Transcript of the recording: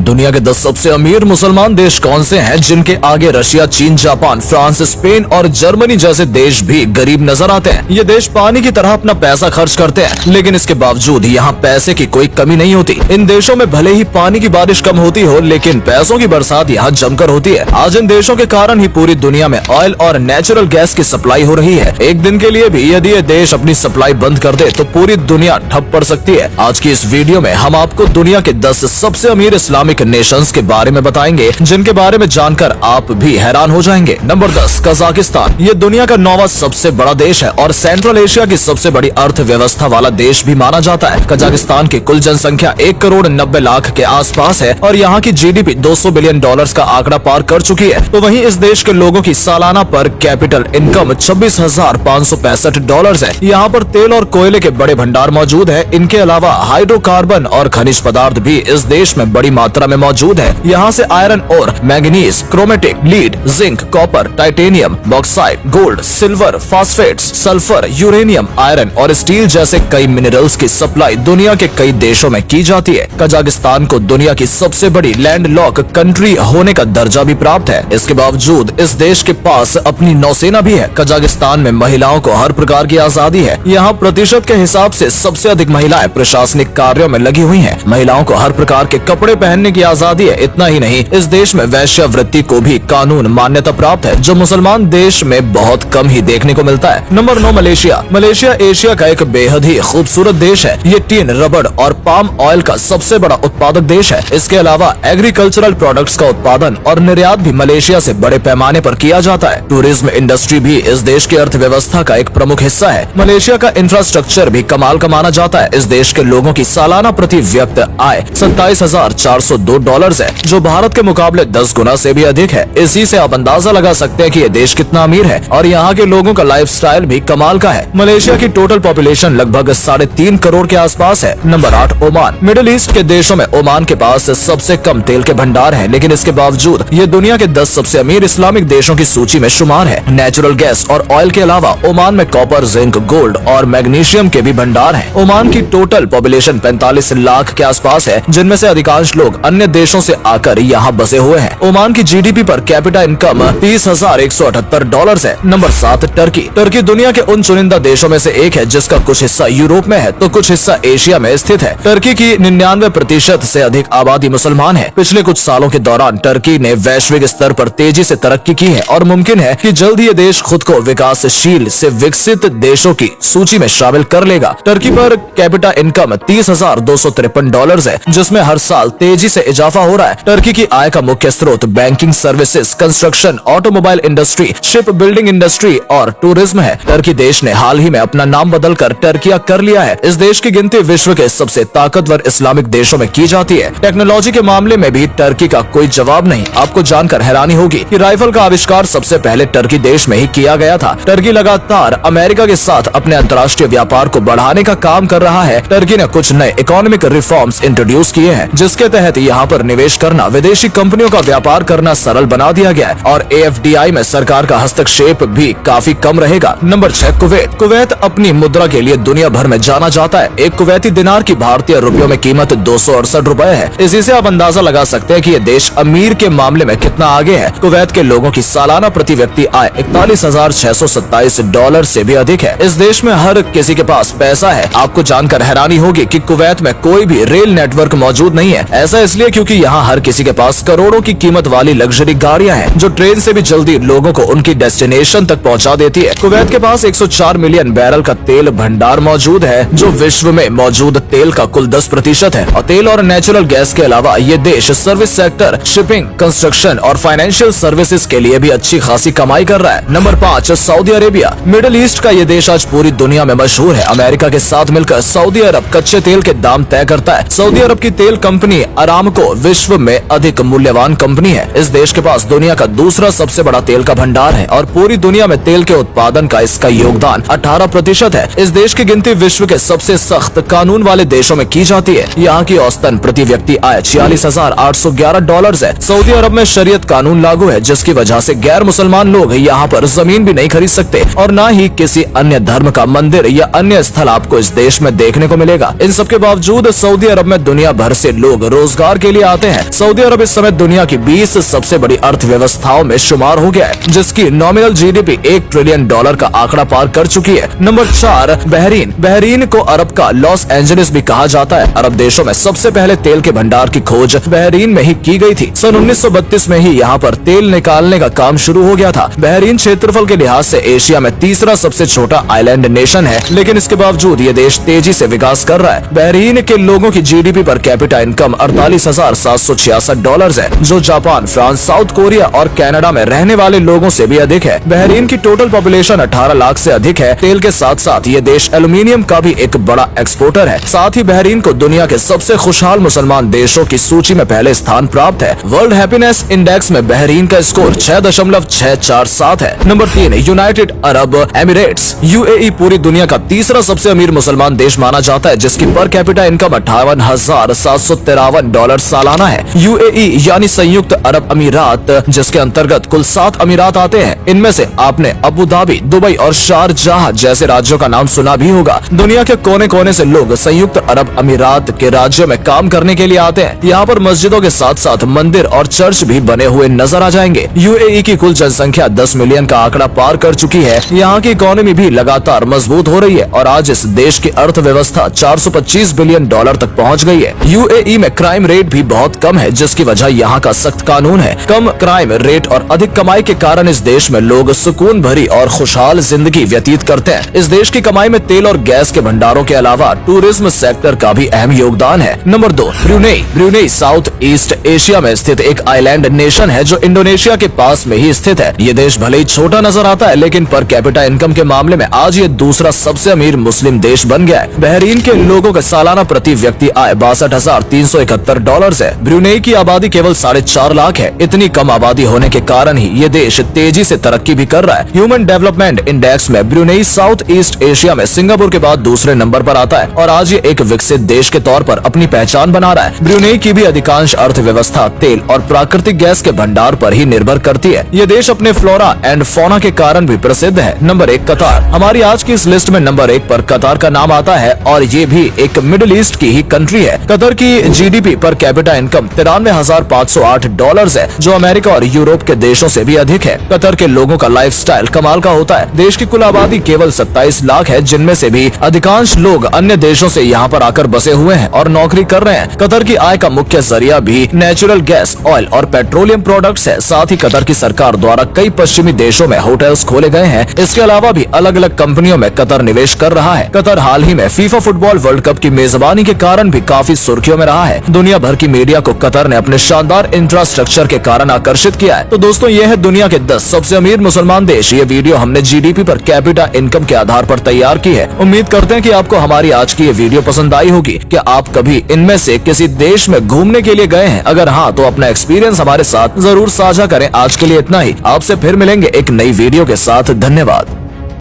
दुनिया के 10 सबसे अमीर मुसलमान देश कौन से हैं जिनके आगे रशिया, चीन, जापान, फ्रांस, स्पेन और जर्मनी जैसे देश भी गरीब नजर आते हैं। ये देश पानी की तरह अपना पैसा खर्च करते हैं, लेकिन इसके बावजूद यहाँ पैसे की कोई कमी नहीं होती। इन देशों में भले ही पानी की बारिश कम होती हो, लेकिन पैसों की बरसात यहाँ जमकर होती है। आज इन देशों के कारण ही पूरी दुनिया में ऑयल और नेचुरल गैस की सप्लाई हो रही है। एक दिन के लिए भी यदि ये देश अपनी सप्लाई बंद कर दे तो पूरी दुनिया ठप पड़ सकती है। आज की इस वीडियो में हम आपको दुनिया के 10 सबसे अमीर इस्लामिक नेशंस के बारे में बताएंगे, जिनके बारे में जानकर आप भी हैरान हो जाएंगे। Number 10, Kazakhstan. ये दुनिया का 9वां सबसे बड़ा देश है और सेंट्रल एशिया की सबसे बड़ी अर्थव्यवस्था वाला देश भी माना जाता है। कजाकिस्तान की कुल जनसंख्या 1 करोड़ 90 लाख के आसपास है और यहाँ की जीडीपी 200 बिलियन डॉलर्स का आंकड़ा पार कर चुकी है। तो वहीं इस देश के लोगों की सालाना पर कैपिटल इनकम 26,565 डॉलर्स है। यहाँ पर तेल और कोयले के बड़े भंडार मौजूद है। इनके अलावा हाइड्रोकार्बन और खनिज पदार्थ भी इस देश में बड़ी मात्रा में मौजूद है। यहाँ से आयरन और manganese, chromatic, lead, zinc, copper, titanium, bauxite, gold, silver, phosphates, sulphur, uranium, iron और स्टील जैसे कई मिनरल्स की सप्लाई दुनिया के कई देशों में की जाती है। कजाकिस्तान को दुनिया की सबसे बड़ी लैंडलॉक कंट्री होने का दर्जा भी प्राप्त है। इसके बावजूद इस देश के पास अपनी नौसेना भी है। कजाकिस्तान में महिलाओं को हर प्रकार की आजादी है। यहाँ प्रतिशत के हिसाब से सबसे अधिक महिलाएं प्रशासनिक कार्यों में लगी हुई हैं। महिलाओं को हर प्रकार के कपड़े पहनने की आजादी है। इतना ही नहीं, इस देश में वैश्यावृत्ति को भी कानून मान्यता प्राप्त है, जो मुसलमान देश में बहुत कम ही देखने को मिलता है। Number 9, Malaysia. मलेशिया एशिया का एक बेहद ही खूबसूरत देश है। ये टीन, रबड़ और पाम ऑयल का सबसे बड़ा उत्पादक देश है। इसके अलावा एग्रीकल्चरल प्रोडक्ट्स का उत्पादन और निर्यात भी मलेशिया से बड़े पैमाने पर किया जाता है। टूरिज्म इंडस्ट्री भी इस देश की अर्थव्यवस्था का एक प्रमुख हिस्सा है। मलेशिया का इंफ्रास्ट्रक्चर भी कमाल का माना जाता है। इस देश के लोगों की सालाना प्रति व्यक्ति आय 27,402 डॉलर्स है, जो भारत के मुकाबले 10 गुना से भी अधिक है। इसी से आप अंदाजा लगा सकते हैं कि ये देश कितना अमीर है और यहाँ के लोगों का लाइफस्टाइल भी कमाल का है। मलेशिया की टोटल पॉपुलेशन लगभग 3.5 करोड़ के आसपास है। Number 8, Oman. मिडिल ईस्ट के देशों में ओमान के पास सबसे कम तेल के भंडार हैं, लेकिन इसके बावजूद ये दुनिया के 10 सबसे अमीर इस्लामिक देशों की सूची में शुमार है। नेचुरल गैस और ऑयल के अलावा ओमान में कॉपर, जिंक, गोल्ड और मैग्नीशियम के भी भंडार हैं। ओमान की टोटल पॉपुलेशन 45 लाख के आसपास है, जिनमें से अधिकांश लोग अन्य देशों से आकर यहाँ बसे हुए हैं। ओमान की GDP per capita income 30,178 dollars है। Number 7, Turkey. टर्की दुनिया के उन चुनिंदा देशों में से एक है जिसका कुछ हिस्सा यूरोप में है तो कुछ हिस्सा एशिया में स्थित है। टर्की की 99% से अधिक आबादी मुसलमान है। पिछले कुछ सालों के दौरान टर्की ने वैश्विक स्तर पर तेजी से तरक्की की है और मुमकिन है कि जल्द ये देश खुद को विकासशील से विकसित देशों की सूची में शामिल कर लेगा। टर्की पर कैपिटा इनकम 30,253 डॉलर्स है, जिसमें हर साल तेजी से इजाफा हो रहा है। टर्की की आय का मुख्य स्रोत banking services, construction, automobile industry, ship building industry और टूरिज्म है। टर्की देश ने हाल ही में अपना नाम बदलकर टर्किया कर लिया है। इस देश की गिनती विश्व के सबसे ताकतवर इस्लामिक देशों में की जाती है। टेक्नोलॉजी के मामले में भी टर्की का कोई जवाब नहीं। आपको जानकर हैरानी होगी कि राइफल का आविष्कार सबसे पहले टर्की देश में ही किया गया था। टर्की लगातार अमेरिका के साथ अपने अंतर्राष्ट्रीय व्यापार को बढ़ाने का काम कर रहा है। टर्की ने कुछ नए इकोनॉमिक रिफॉर्म्स इंट्रोड्यूस किए हैं, जिसके तहत यहाँ पर निवेश करना, विदेशी कंपनियों का व्यापार करना सरल बना दिया गया है और AFDI में सरकार का हस्तक्षेप भी काफी कम रहेगा। Number 6, Kuwait. कुवैत अपनी मुद्रा के लिए दुनिया भर में जाना जाता है। एक कुवैती दिनार की भारतीय रुपयों में कीमत 268 रुपए है। इसी से आप अंदाजा लगा सकते हैं कि ये देश अमीर के मामले में कितना आगे है। कुवैत के लोगों की सालाना प्रति व्यक्ति आय 41,627 डॉलर से भी अधिक है। इस देश में हर किसी के पास पैसा है। आपको जानकर हैरानी होगी कि कुवैत में कोई भी रेल नेटवर्क मौजूद नहीं है। ऐसा इसलिए क्योंकि यहाँ हर किसी के पास करोड़ों की कीमत वाली लग्जरी गाड़ियाँ हैं, जो ट्रेन से भी जल्दी लोगों को उनकी डेस्टिनेशन तक पहुँचा देती है। कुवैत के पास 104 मिलियन बैरल का तेल भंडार मौजूद है, जो विश्व में मौजूद तेल का कुल 10% है। और तेल और नेचुरल गैस के अलावा ये देश सर्विस सेक्टर, शिपिंग, कंस्ट्रक्शन और फाइनेंशियल सर्विसेज के लिए भी अच्छी खासी कमाई कर रहा है। Number 5, Saudi Arabia. Middle east का ये देश आज पूरी दुनिया में मशहूर है। अमेरिका के साथ मिलकर सऊदी अरब कच्चे तेल के दाम तय करता है। सऊदी अरब की तेल कंपनी अरामको विश्व में अधिक मूल्यवान कंपनी है। इस देश के पास दुनिया का दूसरा सबसे बड़ा तेल का भंडार है और पूरी दुनिया में तेल के उत्पादन का इसका योगदान 18% है। इस देश की गिनती विश्व के सबसे सख्त कानून वाले देशों में की जाती है। यहाँ की औसतन प्रति व्यक्ति आय 46,811 डॉलर्स है। सऊदी अरब में शरीयत कानून लागू है, जिसकी वजह से गैर मुसलमान लोग यहाँ पर जमीन भी नहीं खरीद सकते और न ही किसी अन्य धर्म का मंदिर या अन्य स्थल आपको इस देश में देखने को मिलेगा। इन सब के बावजूद सऊदी अरब में दुनिया भर से लोग रोजगार के लिए आते हैं। सऊदी अरब इस समय दुनिया की 20 सबसे बड़ी अर्थव्यवस्थाओं में शुमार हो गया है, जिसकी नॉमिनल जीडीपी $1 ट्रिलियन का आंकड़ा पार कर चुकी है। Number 4 Bahrain. बहरीन को अरब का लॉस एंजलिस भी कहा जाता है। अरब देशों में सबसे पहले तेल के भंडार की खोज बहरीन में ही की गई थी। सन 1932 में ही यहाँ पर तेल निकालने का काम शुरू हो गया था। बहरीन क्षेत्रफल के लिहाज से एशिया में तीसरा सबसे छोटा आइलैंड नेशन है, लेकिन इसके बावजूद ये देश तेजी से विकास कर रहा है। बहरीन के लोगों की जीडीपी पर कैपिटा इनकम $48,766 है, जो जापान, फ्रांस, साउथ कोरिया और कनाडा में रहने वाले लोगों से भी अधिक है। बहरीन की टोटल पॉपुलेशन 18 लाख से अधिक है। तेल के साथ साथ ये देश एल्यूमिनियम का भी एक बड़ा एक्सपोर्टर है। साथ ही बहरीन को दुनिया के सबसे खुशहाल मुसलमान देशों की सूची में पहले स्थान प्राप्त है। वर्ल्ड हैप्पीनेस इंडेक्स में बहरीन का स्कोर 6.647 है। Number 3 United Arab Emirates. UAE पूरी दुनिया का तीसरा सबसे अमीर मुसलमान देश माना जाता है, जिसकी पर कैपिटा इनकम $58,753 सालाना है। यूएई यानी संयुक्त अरब अमीरात, जिसके अंतर्गत कुल 7 अमीरात आते हैं। इनमें से आपने अबू धाबी, दुबई और शारजाह जैसे राज्यों का नाम सुना भी होगा। दुनिया के कोने कोने से लोग संयुक्त अरब अमीरात के राज्यों में काम करने के लिए आते हैं। यहाँ पर मस्जिदों के साथ साथ मंदिर और चर्च भी बने हुए नजर आ जाएंगे। यूएई की कुल जनसंख्या 10 मिलियन का आंकड़ा पार कर चुकी है। यहाँ की इकोनॉमी भी लगातार मजबूत हो रही है और आज इस देश की अर्थव्यवस्था $425 बिलियन तक पहुँच गई है। यूएई में क्राइम रेट भी बहुत कम है, जिसकी वजह यहाँ का सख्त कानून है। कम क्राइम रेट और अधिक कमाई के कारण इस देश में लोग सुकून भरी और खुशहाल जिंदगी व्यतीत करते हैं। इस देश की कमाई में तेल और गैस के भंडारों के अलावा टूरिज्म सेक्टर का भी अहम योगदान है। Number 2 Brunei. Brunei south east Asia में स्थित एक आइलैंड नेशन है, जो इंडोनेशिया के पास में ही स्थित है। ये देश भले ही छोटा नजर आता है, लेकिन पर कैपिटा इनकम के मामले में आज ये दूसरा सबसे अमीर मुस्लिम देश बन गया है। बहरीन के लोगों का सालाना प्रति व्यक्ति आय $62,371 है। ब्रुनेई की आबादी केवल 4.5 लाख है। इतनी कम आबादी होने के कारण ही ये देश तेजी से तरक्की भी कर रहा है। ह्यूमन डेवलपमेंट इंडेक्स में ब्रुनेई साउथ ईस्ट एशिया में सिंगापुर के बाद दूसरे नंबर पर आता है और आज ये एक विकसित देश के तौर पर अपनी पहचान बना रहा है। ब्रुनेई की भी अधिकांश अर्थव्यवस्था तेल और प्राकृतिक गैस के भंडार पर ही निर्भर करती है। ये देश अपने फ्लोरा एंड फौना के कारण भी प्रसिद्ध है। नंबर 1 कतार। हमारी आज की इस लिस्ट में नंबर 1 पर कतार का नाम आता है और ये भी एक मिडिल ईस्ट की ही कंट्री है। कतर की जीडीपी पर कैपिटा इनकम $93,508 है, जो अमेरिका और यूरोप के देशों से भी अधिक है। कतर के लोगों का लाइफस्टाइल कमाल का होता है। देश की कुल आबादी केवल 27 लाख है, जिनमें से भी अधिकांश लोग अन्य देशों से यहाँ पर आकर बसे हुए हैं और नौकरी कर रहे हैं। कतर की आय का मुख्य जरिया भी नेचुरल गैस, ऑयल और पेट्रोलियम प्रोडक्ट्स है। साथ ही कतर की सरकार द्वारा कई पश्चिमी देशों में होटल्स खोले गए हैं। इसके अलावा भी अलग अलग कंपनियों में कतर निवेश कर रहा है। कतर हाल ही में फीफा फुटबॉल वर्ल्ड कप की मेजबानी के कारण भी काफी सुर्खियों में रहा है। दुनिया भर की मीडिया को कतर ने अपने शानदार इंफ्रास्ट्रक्चर के कारण आकर्षित किया है। तो दोस्तों, ये है दुनिया के 10 सबसे अमीर मुसलमान देश। ये वीडियो हमने जीडीपी पर कैपिटा इनकम के आधार पर तैयार की है। उम्मीद करते हैं कि आपको हमारी आज की ये वीडियो पसंद आई होगी। क्या आप कभी इनमें से किसी देश में घूमने के लिए गए हैं? अगर हाँ, तो अपना एक्सपीरियंस हमारे साथ जरूर साझा करें। आज के लिए इतना ही। आपसे फिर मिलेंगे एक नई वीडियो के साथ। धन्यवाद।